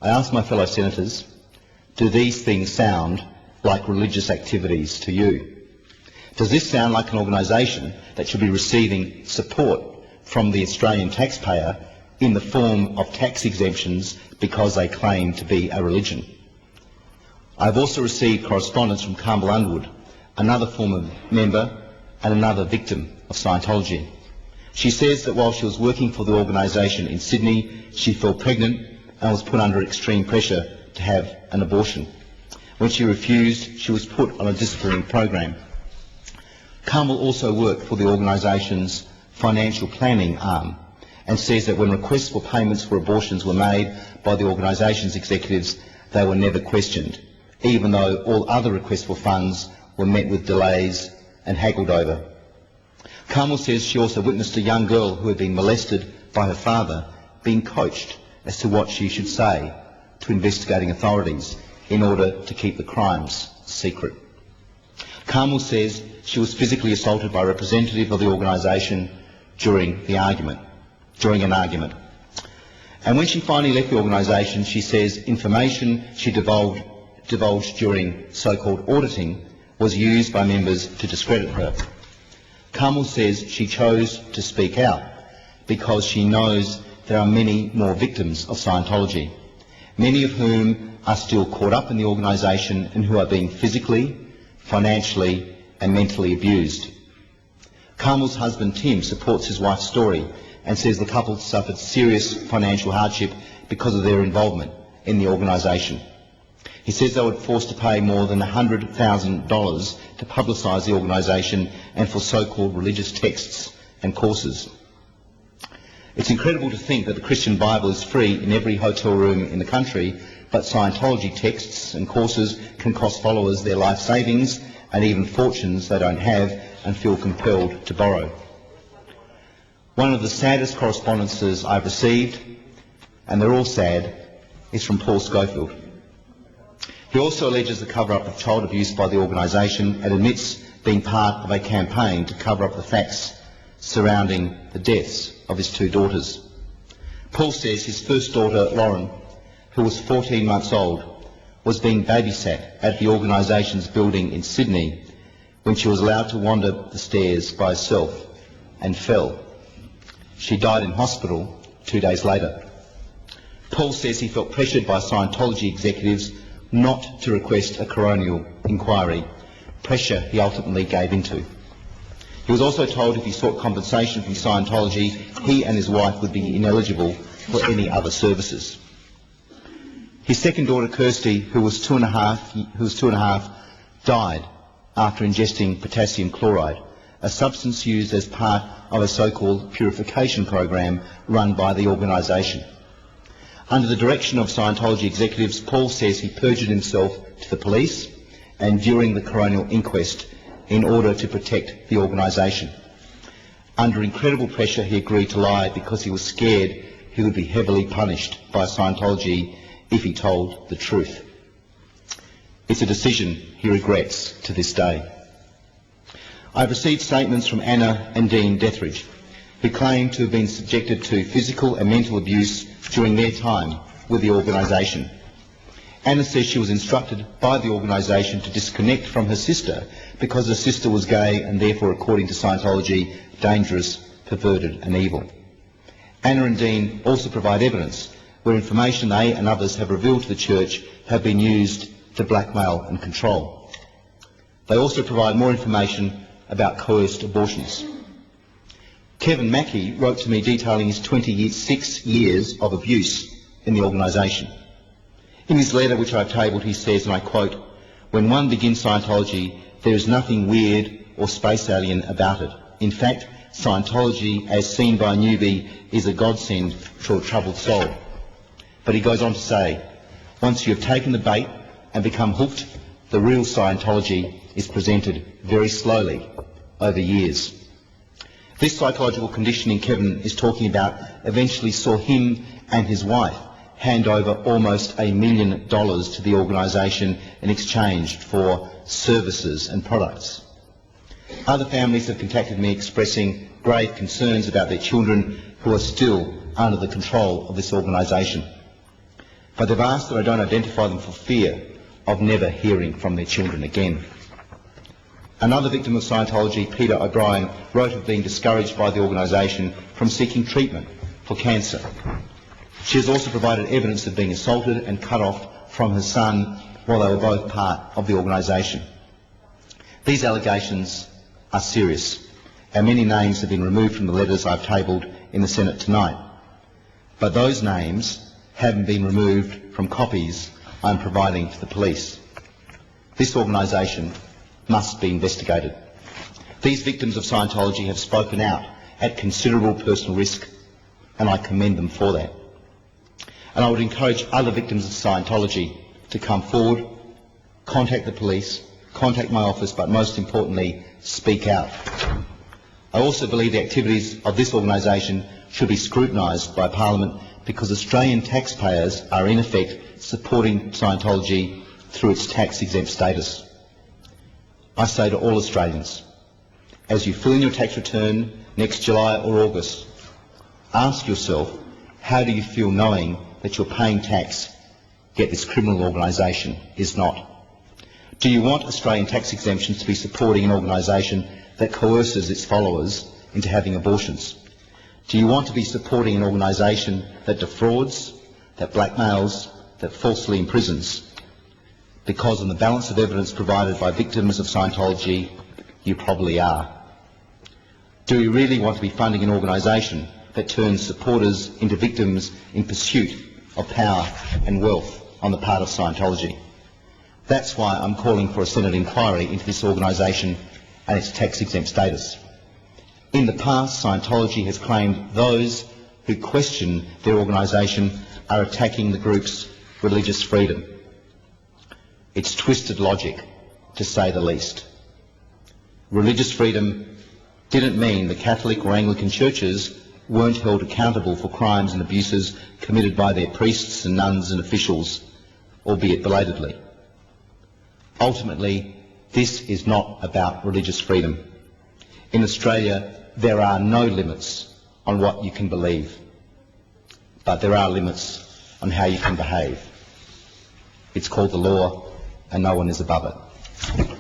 I asked my fellow senators, do these things sound like religious activities to you? Does this sound like an organisation that should be receiving support from the Australian taxpayer in the form of tax exemptions because they claim to be a religion? I have also received correspondence from Carmel Underwood, another former member and another victim of Scientology. She says that while she was working for the organisation in Sydney, she fell pregnant and was put under extreme pressure to have an abortion. When she refused, she was put on a disciplinary program. Carmel also worked for the organisation's financial planning arm and says that when requests for payments for abortions were made by the organisation's executives, they were never questioned, even though all other requests for funds were met with delays and haggled over. Carmel says she also witnessed a young girl who had been molested by her father being coached as to what she should say to investigating authorities in order to keep the crimes secret. Carmel says she was physically assaulted by a representative of the organisation during an argument. And when she finally left the organisation, she says information she divulged during so-called auditing was used by members to discredit her. Carmel says she chose to speak out because she knows there are many more victims of Scientology, many of whom are still caught up in the organisation and who are being physically, financially and mentally abused. Carmel's husband Tim supports his wife's story and says the couple suffered serious financial hardship because of their involvement in the organisation. He says they were forced to pay more than $100,000 to publicise the organisation and for so-called religious texts and courses. It's incredible to think that the Christian Bible is free in every hotel room in the country, but Scientology texts and courses can cost followers their life savings and even fortunes they don't have and feel compelled to borrow. One of the saddest correspondences I've received, and they're all sad, is from Paul Schofield. He also alleges the cover-up of child abuse by the organisation and admits being part of a campaign to cover up the facts surrounding the deaths of his two daughters. Paul says his first daughter, Lauren, who was 14 months old, was being babysat at the organisation's building in Sydney when she was allowed to wander the stairs by herself and fell. She died in hospital 2 days later. Paul says he felt pressured by Scientology executives not to request a coronial inquiry, pressure he ultimately gave into. He was also told if he sought compensation from Scientology, he and his wife would be ineligible for any other services. His second daughter, Kirsty, who was two and a half, died after ingesting potassium chloride, a substance used as part of a so-called purification program run by the organisation. Under the direction of Scientology executives, Paul says he perjured himself to the police and during the coronial inquest in order to protect the organisation. Under incredible pressure, he agreed to lie because he was scared he would be heavily punished by Scientology if he told the truth. It's a decision he regrets to this day. I've received statements from Anna and Dean Dethridge, who claim to have been subjected to physical and mental abuse during their time with the organisation. Anna says she was instructed by the organisation to disconnect from her sister because her sister was gay and therefore, according to Scientology, dangerous, perverted and evil. Anna and Dean also provide evidence where information they and others have revealed to the church have been used to blackmail and control. They also provide more information about coerced abortions. Kevin Mackey wrote to me detailing his 26 years of abuse in the organisation. In his letter, which I've tabled, he says, and I quote, "When one begins Scientology, there is nothing weird or space alien about it. In fact, Scientology, as seen by a newbie, is a godsend to a troubled soul." But he goes on to say, once you have taken the bait and become hooked, the real Scientology is presented very slowly over years. This psychological conditioning Kevin is talking about eventually saw him and his wife hand over almost $1 million to the organisation in exchange for services and products. Other families have contacted me expressing grave concerns about their children who are still under the control of this organisation. but they've asked that I don't identify them for fear of never hearing from their children again. Another victim of Scientology, Peter O'Brien, wrote of being discouraged by the organisation from seeking treatment for cancer. She has also provided evidence of being assaulted and cut off from her son while they were both part of the organisation. These allegations are serious, and many names have been removed from the letters I've tabled in the Senate tonight. But those names haven't been removed from copies I'm providing to the police. This organisation must be investigated. These victims of Scientology have spoken out at considerable personal risk, and I commend them for that. And I would encourage other victims of Scientology to come forward, contact the police, contact my office, but most importantly, speak out. I also believe the activities of this organisation should be scrutinised by Parliament because Australian taxpayers are in effect supporting Scientology through its tax-exempt status. I say to all Australians, as you fill in your tax return next July or August, ask yourself, how do you feel knowing that you're paying tax, yet this criminal organisation is not? Do you want Australian tax exemptions to be supporting an organisation that coerces its followers into having abortions? Do you want to be supporting an organisation that defrauds, that blackmails, that falsely imprisons? Because on the balance of evidence provided by victims of Scientology, you probably are. Do we really want to be funding an organisation that turns supporters into victims in pursuit of power and wealth on the part of Scientology? That's why I'm calling for a Senate inquiry into this organisation and its tax-exempt status. In the past, Scientology has claimed those who question their organisation are attacking the group's religious freedom. It's twisted logic, to say the least. Religious freedom didn't mean the Catholic or Anglican churches weren't held accountable for crimes and abuses committed by their priests and nuns and officials, albeit belatedly. Ultimately, this is not about religious freedom. In Australia, there are no limits on what you can believe, but there are limits on how you can behave. It's called the law, and no one is above it.